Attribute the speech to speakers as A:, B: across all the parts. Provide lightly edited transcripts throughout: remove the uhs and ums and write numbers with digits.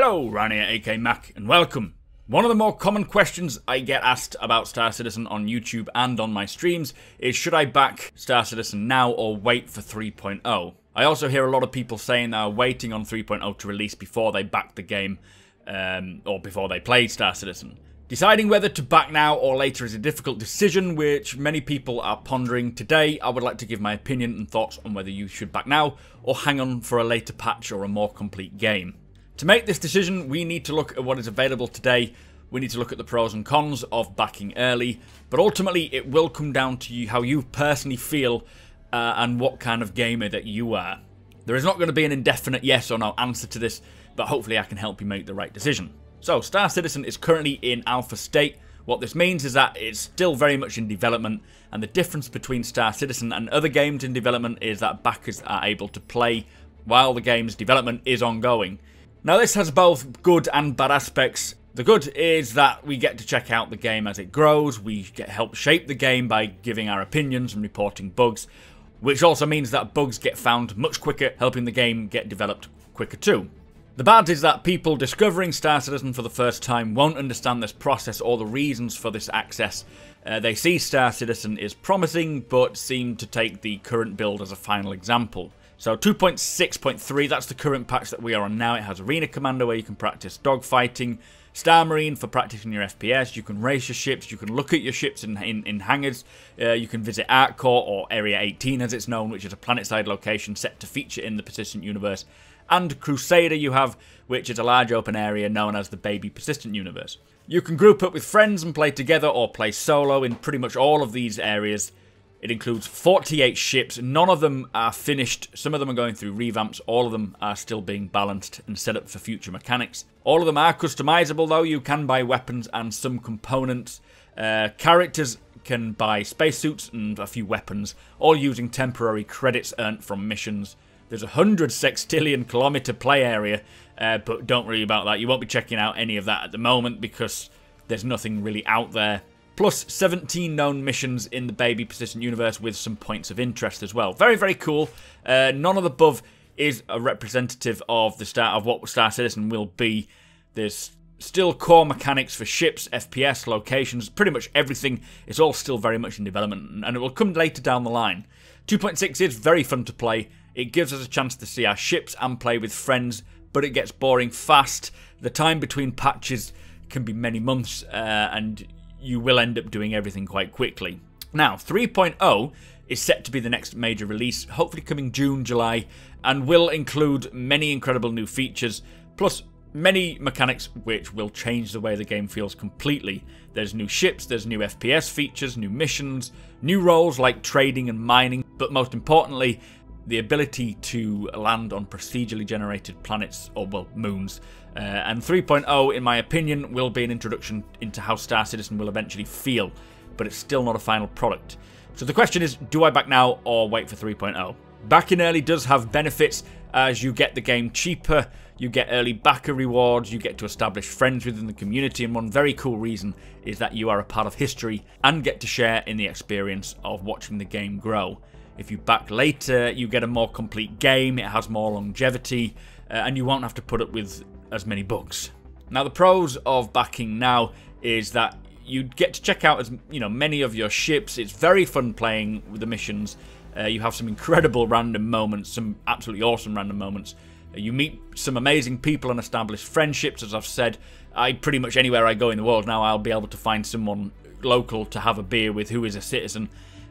A: Hello, Ryan here, aka Mac, and welcome. One of the more common questions I get asked about Star Citizen on YouTube and on my streams is should I back Star Citizen now or wait for 3.0? I also hear a lot of people saying they are waiting on 3.0 to release before they back the game or before they play Star Citizen. Deciding whether to back now or later is a difficult decision which many people are pondering. Today I would like to give my opinion and thoughts on whether you should back now or hang on for a later patch or a more complete game. To make this decision, we need to look at what is available today. We need to look at the pros and cons of backing early, but ultimately it will come down to you, how you personally feel and what kind of gamer that you are. There is not going to be an indefinite yes or no answer to this, but hopefully I can help you make the right decision. So, Star Citizen is currently in alpha state. What this means is that it's still very much in development, and the difference between Star Citizen and other games in development is that backers are able to play while the game's development is ongoing. Now this has both good and bad aspects. The good is that we get to check out the game as it grows, we get help shape the game by giving our opinions and reporting bugs, which also means that bugs get found much quicker, helping the game get developed quicker too. The bad is that people discovering Star Citizen for the first time won't understand this process or the reasons for this access. They see Star Citizen is promising, but seem to take the current build as a final example. So 2.6.3, that's the current patch that we are on now. It has Arena Commander where you can practice dogfighting, Star Marine for practicing your FPS, you can race your ships, you can look at your ships in hangars, you can visit Artcore or Area 18 as it's known, which is a planetside location set to feature in the Persistent Universe, and Crusader you have, which is a large open area known as the Baby Persistent Universe. You can group up with friends and play together or play solo in pretty much all of these areas. It includes 48 ships, none of them are finished, some of them are going through revamps, all of them are still being balanced and set up for future mechanics. All of them are customizable though, you can buy weapons and some components. Characters can buy spacesuits and a few weapons, all using temporary credits earned from missions. There's 100 sextillion kilometer play area, but don't worry about that, you won't be checking out any of that at the moment because there's nothing really out there. Plus 17 known missions in the Baby Persistent Universe with some points of interest as well. Very, very cool. None of the above is a representative of what Star Citizen will be. There's still core mechanics for ships, FPS, locations, pretty much everything. It's all still very much in development, and it will come later down the line. 2.6 is very fun to play. It gives us a chance to see our ships and play with friends, but it gets boring fast. The time between patches can be many months, and you will end up doing everything quite quickly. Now, 3.0 is set to be the next major release, hopefully coming June, July, and will include many incredible new features, plus many mechanics which will change the way the game feels completely. There's new ships, there's new FPS features, new missions, new roles like trading and mining, but most importantly, the ability to land on procedurally generated planets, or well, moons. And 3.0, in my opinion, will be an introduction into how Star Citizen will eventually feel, but it's still not a final product. So the question is, do I back now or wait for 3.0? Backing early does have benefits, as you get the game cheaper, you get early backer rewards, you get to establish friends within the community, and one very cool reason is that you are a part of history and get to share in the experience of watching the game grow. If you back later, you get a more complete game, it has more longevity, and you won't have to put up with as many bugs. Now, the pros of backing now is that you get to check out many of your ships. It's very fun playing with the missions. You have some incredible random moments, some absolutely awesome random moments. You meet some amazing people and establish friendships. As I've said, pretty much anywhere I go in the world now, I'll be able to find someone local to have a beer with who is a citizen.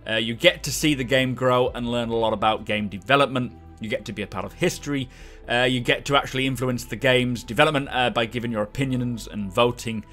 A: You get to see the game grow and learn a lot about game development. You get to be a part of history. You get to actually influence the game's development by giving your opinions and voting.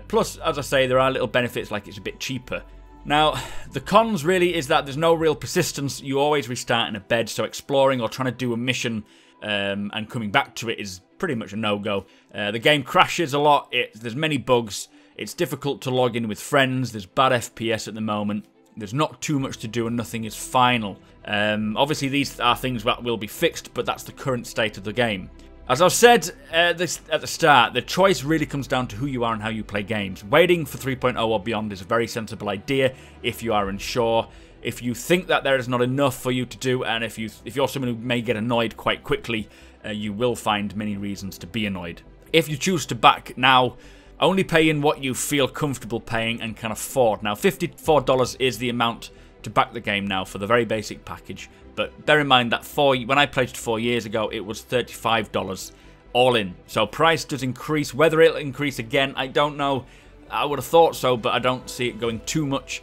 A: Plus, as I say, there are little benefits like it's a bit cheaper. Now, the cons really is that there's no real persistence. You always restart in a bed, so exploring or trying to do a mission and coming back to it is pretty much a no-go. The game crashes a lot. There's many bugs. It's difficult to log in with friends. There's bad FPS at the moment. There's not too much to do and nothing is final. Obviously these are things that will be fixed, but that's the current state of the game. As I've said at the start, the choice really comes down to who you are and how you play games. Waiting for 3.0 or beyond is a very sensible idea if you are unsure. If you think that there is not enough for you to do, and if you're someone who may get annoyed quite quickly, you will find many reasons to be annoyed. If you choose to back now, only pay in what you feel comfortable paying and can afford. Now, $54 is the amount to back the game now for the very basic package. But bear in mind that when I pledged 4 years ago, it was $35 all in. So price does increase. Whether it'll increase again, I don't know. I would have thought so, but I don't see it going too much.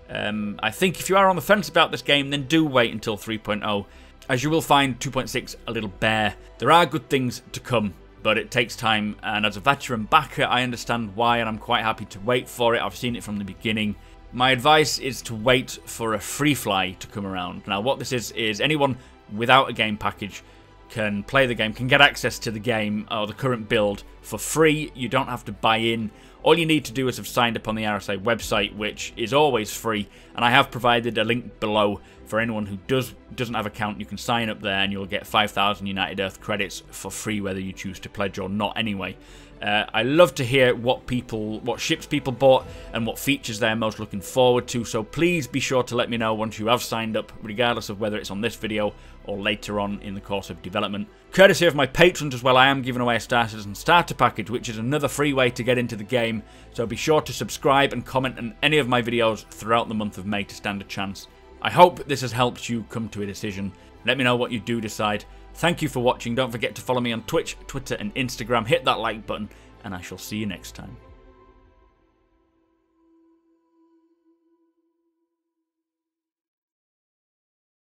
A: I think if you are on the fence about this game, then do wait until 3.0, as you will find 2.6 a little bare. There are good things to come, but it takes time, and as a veteran backer, I understand why, and I'm quite happy to wait for it. I've seen it from the beginning. My advice is to wait for a free fly to come around. Now, what this is anyone without a game package can play the game, can get access to the game or the current build for free. You don't have to buy in. All you need to do is have signed up on the RSA website, which is always free, and I have provided a link below for anyone who doesn't have an account. You can sign up there and you'll get 5,000 United Earth credits for free, whether you choose to pledge or not anyway. I love to hear what ships people bought and what features they're most looking forward to, so please be sure to let me know once you have signed up, regardless of whether it's on this video or later on in the course of development. Courtesy of my patrons as well, I am giving away a Star Citizen starter package, which is another free way to get into the game, so be sure to subscribe and comment on any of my videos throughout the month of May to stand a chance. I hope this has helped you come to a decision. Let me know what you do decide. Thank you for watching. Don't forget to follow me on Twitch, Twitter and Instagram. Hit that like button, and I shall see you next time.